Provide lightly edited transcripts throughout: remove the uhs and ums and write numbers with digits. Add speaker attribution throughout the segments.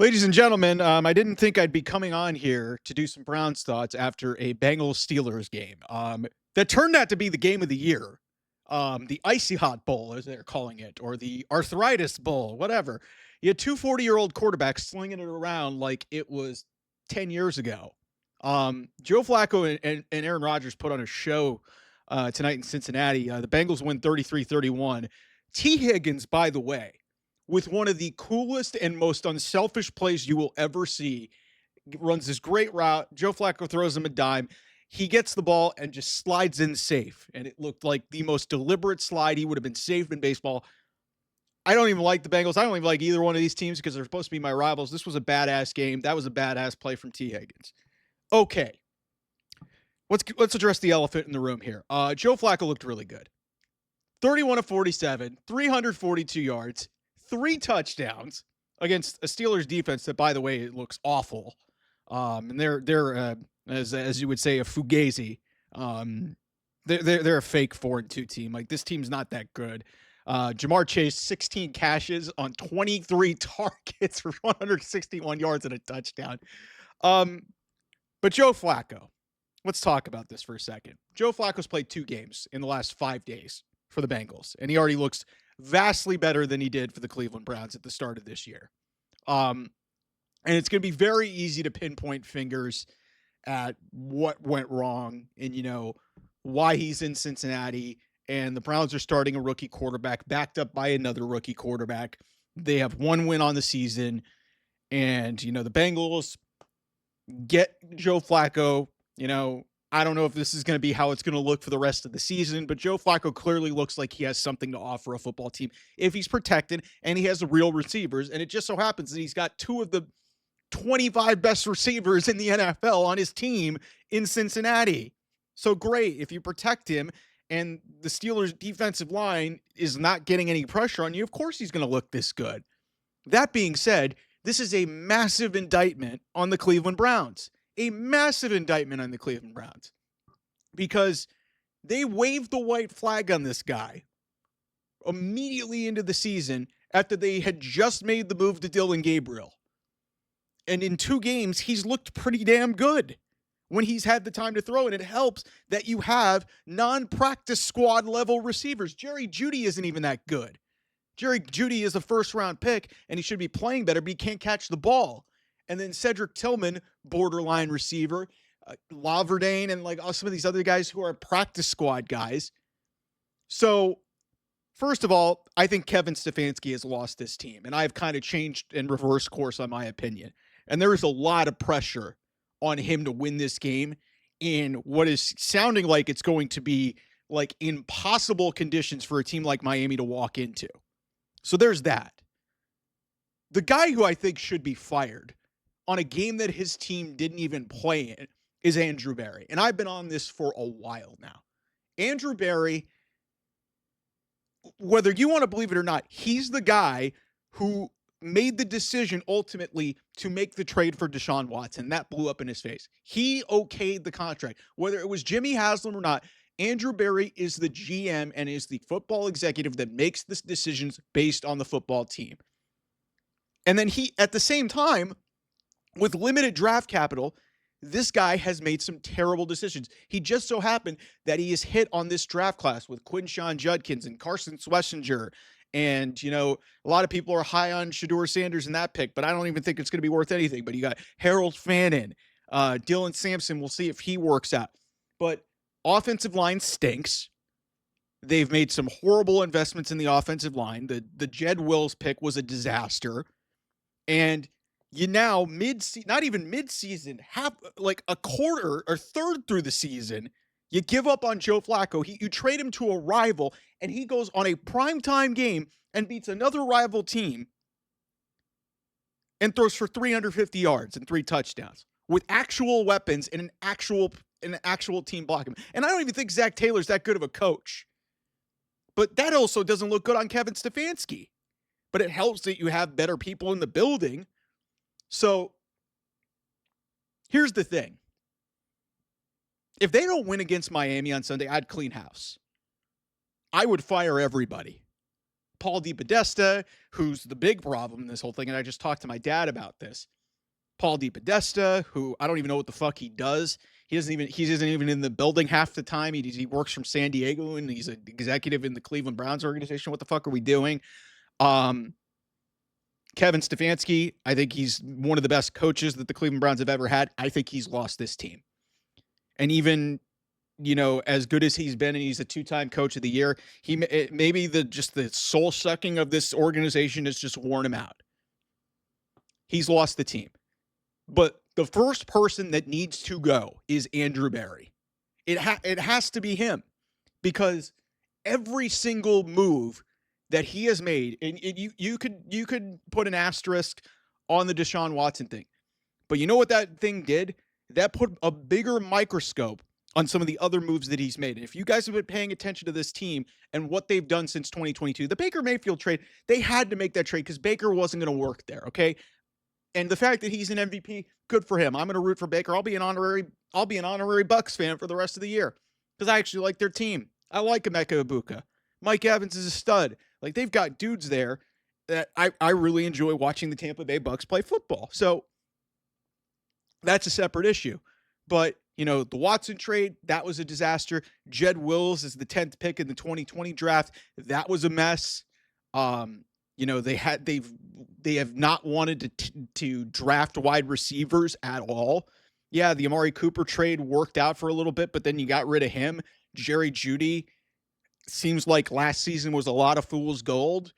Speaker 1: Ladies and gentlemen, I didn't think I'd be coming on here to do some Browns thoughts after a Bengals Steelers game that turned out to be the game of the year. The Icy Hot Bowl, as they're calling it, or the Arthritis Bowl, whatever. You had two 40-year-old quarterbacks slinging it around like it was 10 years ago. Joe Flacco and Aaron Rodgers put on a show tonight in Cincinnati. The Bengals win 33-31. T. Higgins, by the way, with one of the coolest and most unselfish plays you will ever see. Runs this great route. Joe Flacco throws him a dime. He gets the ball and just slides in safe. And it looked like the most deliberate slide. He would have been safe in baseball. I don't even like the Bengals. I don't even like either one of these teams because they're supposed to be my rivals. This was a badass game. That was a badass play from T. Higgins. Okay. Let's address the elephant in the room here. Joe Flacco looked really good. 31 of 47, 342 yards, 3 touchdowns against a Steelers defense that, by the way, it looks awful. And they're as you would say, a fugazi. They're a fake 4-2 team. Like, this team's not that good. Jamar Chase, 16 catches on 23 targets for 161 yards and a touchdown. But Joe Flacco, let's talk about this for a second. Joe Flacco's played 2 games in the last 5 days for the Bengals, and he already looks vastly better than he did for the Cleveland Browns at the start of this year. And it's going to be very easy to pinpoint fingers at what went wrong and, why he's in Cincinnati. And the Browns are starting a rookie quarterback backed up by another rookie quarterback. They have 1 win on the season. And, the Bengals get Joe Flacco. I don't know if this is going to be how it's going to look for the rest of the season, but Joe Flacco clearly looks like he has something to offer a football team if he's protected and he has the real receivers. And it just so happens that he's got 2 of the 25 best receivers in the NFL on his team in Cincinnati. So great. If you protect him and the Steelers' defensive line is not getting any pressure on you, of course he's going to look this good. That being said, this is a massive indictment on the Cleveland Browns. A massive indictment on the Cleveland Browns because they waved the white flag on this guy immediately into the season after they had just made the move to Dylan Gabriel. And in 2 games, he's looked pretty damn good when he's had the time to throw. And it helps that you have non-practice squad level receivers. Jerry Jeudy isn't even that good. Jerry Jeudy is a first-round pick, and he should be playing better, but he can't catch the ball. And then Cedric Tillman, borderline receiver, Laverdane, and some of these other guys who are practice squad guys. So, first of all, I think Kevin Stefanski has lost this team, and I've kind of changed and reversed course on my opinion. And there is a lot of pressure on him to win this game in what is sounding like it's going to be like impossible conditions for a team like Miami to walk into. So there's that. The guy who I think should be fired on a game that his team didn't even play in is Andrew Berry. And I've been on this for a while now. Andrew Berry, whether you want to believe it or not, he's the guy who made the decision ultimately to make the trade for Deshaun Watson. That blew up in his face. He okayed the contract. Whether it was Jimmy Haslam or not, Andrew Berry is the GM and is the football executive that makes the decisions based on the football team. And then he, at the same time, with limited draft capital, this guy has made some terrible decisions. He just so happened that he is hit on this draft class with Quinshawn Judkins and Carson Schlesinger. And, a lot of people are high on Shedeur Sanders in that pick, but I don't even think it's going to be worth anything. But you got Harold Fannin, Dylan Sampson. We'll see if he works out. But offensive line stinks. They've made some horrible investments in the offensive line. The Jed Wills pick was a disaster. And you now not even mid-season, half like a quarter or third through the season, you give up on Joe Flacco. You trade him to a rival, and he goes on a primetime game and beats another rival team and throws for 350 yards and 3 touchdowns with actual weapons and an actual team blocking. And I don't even think Zach Taylor's that good of a coach. But that also doesn't look good on Kevin Stefanski. But it helps that you have better people in the building. So, here's the thing. If they don't win against Miami on Sunday, I'd clean house. I would fire everybody. Paul DePodesta, who's the big problem in this whole thing, and I just talked to my dad about this. Paul DePodesta, who I don't even know what the fuck he does. He isn't even in the building half the time. He works from San Diego, and he's an executive in the Cleveland Browns organization. What the fuck are we doing? Kevin Stefanski, I think he's one of the best coaches that the Cleveland Browns have ever had. I think he's lost this team. And even, as good as he's been, and he's a 2-time coach of the year, maybe the soul sucking of this organization has just worn him out. He's lost the team. But the first person that needs to go is Andrew Berry. It has to be him, because every single move that he has made, and you could put an asterisk on the Deshaun Watson thing, but you know what that thing did? That put a bigger microscope on some of the other moves that he's made. And if you guys have been paying attention to this team and what they've done since 2022, the Baker Mayfield trade, they had to make that trade because Baker wasn't going to work there, okay? And the fact that he's an MVP, good for him. I'm going to root for Baker. I'll be an honorary Bucks fan for the rest of the year because I actually like their team. I like Emeka Ibuka. Mike Evans is a stud. Like, they've got dudes there that I really enjoy watching the Tampa Bay Bucks play football. So that's a separate issue. But, the Watson trade, that was a disaster. Jed Wills is the 10th pick in the 2020 draft. That was a mess. They have not wanted to draft wide receivers at all. Yeah, the Amari Cooper trade worked out for a little bit, but then you got rid of him. Jerry Jeudy seems like last season was a lot of fool's gold.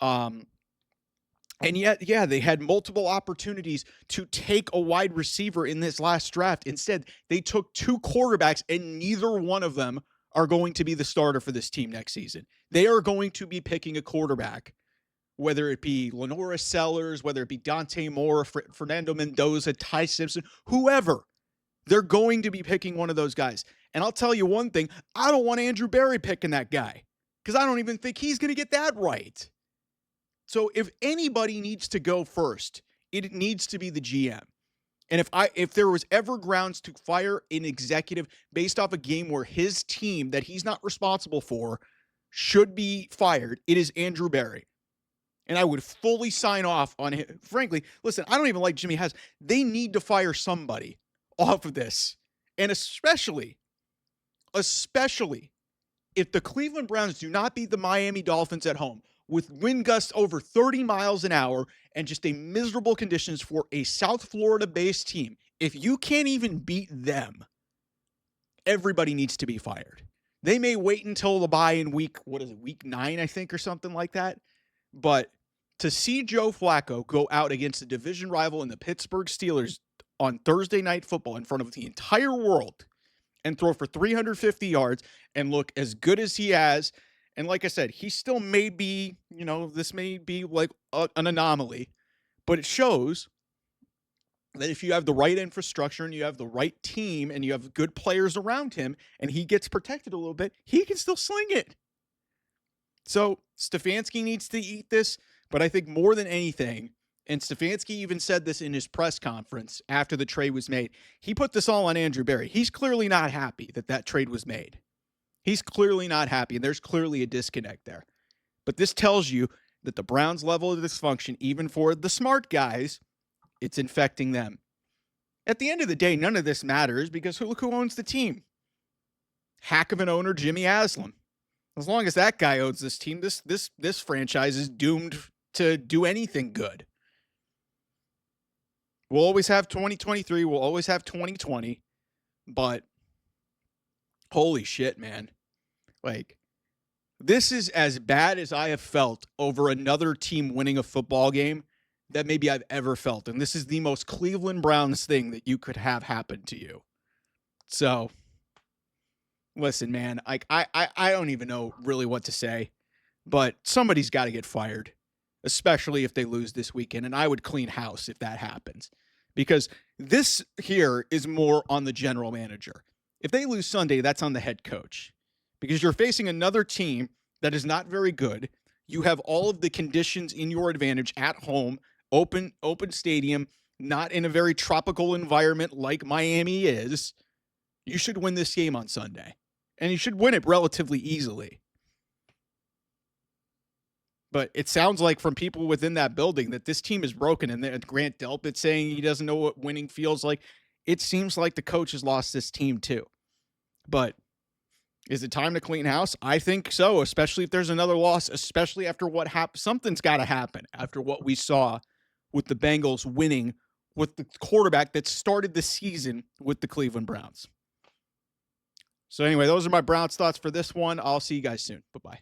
Speaker 1: And yet, yeah, they had multiple opportunities to take a wide receiver in this last draft. Instead, they took 2 quarterbacks, and neither one of them are going to be the starter for this team next season. They are going to be picking a quarterback, whether it be Lenora Sellers, whether it be Dante Moore, Fernando Mendoza, Ty Simpson, whoever. They're going to be picking one of those guys. And I'll tell you one thing, I don't want Andrew Berry picking that guy because I don't even think he's going to get that right. So if anybody needs to go first, it needs to be the GM. And if there was ever grounds to fire an executive based off a game where his team that he's not responsible for should be fired, it is Andrew Berry. And I would fully sign off on it. Frankly, listen, I don't even like Jimmy Has. They need to fire somebody off of this. And especially if the Cleveland Browns do not beat the Miami Dolphins at home with wind gusts over 30 miles an hour and just a miserable conditions for a South Florida-based team, if you can't even beat them, everybody needs to be fired. They may wait until the bye in week 9, I think, or something like that. But to see Joe Flacco go out against the division rival in the Pittsburgh Steelers on Thursday Night Football in front of the entire world and throw for 350 yards and look as good as he has, and like I said, he still may be, this may be like an anomaly, but it shows that if you have the right infrastructure and you have the right team and you have good players around him and he gets protected a little bit, he can still sling it. So Stefanski needs to eat this, but I think more than anything, and Stefanski even said this in his press conference after the trade was made, he put this all on Andrew Berry. He's clearly not happy that trade was made. He's clearly not happy, and there's clearly a disconnect there. But this tells you that the Browns' level of dysfunction, even for the smart guys, it's infecting them. At the end of the day, none of this matters because look who owns the team. Hack of an owner, Jimmy Haslam. As long as that guy owns this team, this franchise is doomed to do anything good. We'll always have 2023. We'll always have 2020. But holy shit, man. Like, this is as bad as I have felt over another team winning a football game that maybe I've ever felt. And this is the most Cleveland Browns thing that you could have happen to you. So, listen, man, I don't even know really what to say. But somebody's got to get fired, especially if they lose this weekend. And I would clean house if that happens. Because this here is more on the general manager. If they lose Sunday, that's on the head coach. Because you're facing another team that is not very good. You have all of the conditions in your advantage at home, open stadium, not in a very tropical environment like Miami is. You should win this game on Sunday. And you should win it relatively easily. But it sounds like from people within that building that this team is broken, and then Grant Delpit saying he doesn't know what winning feels like. It seems like the coach has lost this team too. But is it time to clean house? I think so, especially if there's another loss, especially after what happened. Something's got to happen after what we saw with the Bengals winning with the quarterback that started the season with the Cleveland Browns. So anyway, those are my Browns thoughts for this one. I'll see you guys soon. Bye-bye.